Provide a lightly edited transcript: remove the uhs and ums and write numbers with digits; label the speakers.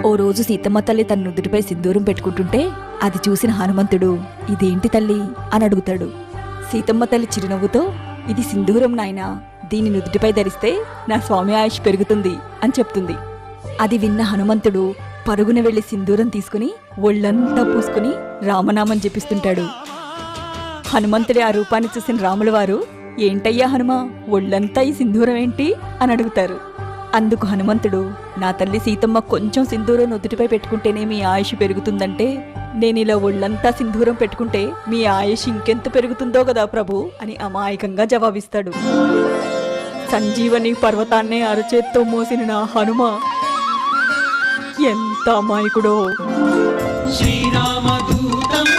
Speaker 1: ఓ రోజు సీతమ్మ తల్లి తన నుదుటిపై సింధూరం పెట్టుకుంటుంటే అది చూసిన హనుమంతుడు ఇదేంటి తల్లి అని అడుగుతాడు. సీతమ్మ తల్లి చిరునవ్వుతో ఇది సింధూరం నాయనా, దీని నుదుటిపై ధరిస్తే నా స్వామి ఆయుష్ పెరుగుతుంది అని చెప్తుంది. అది విన్న హనుమంతుడు పరుగున వెళ్లి సింధూరం తీసుకుని ఒళ్ళంతా పూసుకుని రామనామం జపిస్తుంటాడు. హనుమంతుడి ఆ రూపాన్ని చూసిన రాముల వారు ఏంటయ్యా హనుమా, ఒళ్ళంతా ఈ సింధూరం ఏంటి అని అడుగుతారు. అందుకు హనుమంతుడు నా తల్లి సీతమ్మ కొంచెం సింధూరం నుదుటిపై పెట్టుకుంటేనే మీ ఆయుష్ పెరుగుతుందంటే నేనిలా ఒళ్ళంతా సింధూరం పెట్టుకుంటే మీ ఆయుష్ ఇంకెంత పెరుగుతుందో కదా ప్రభు అని అమాయకంగా జవాబిస్తాడు. సంజీవని పర్వతాన్నే అరచేత్తో మోసిన నా హనుమ ఎంత అమాయకుడో.
Speaker 2: శ్రీరామదూతం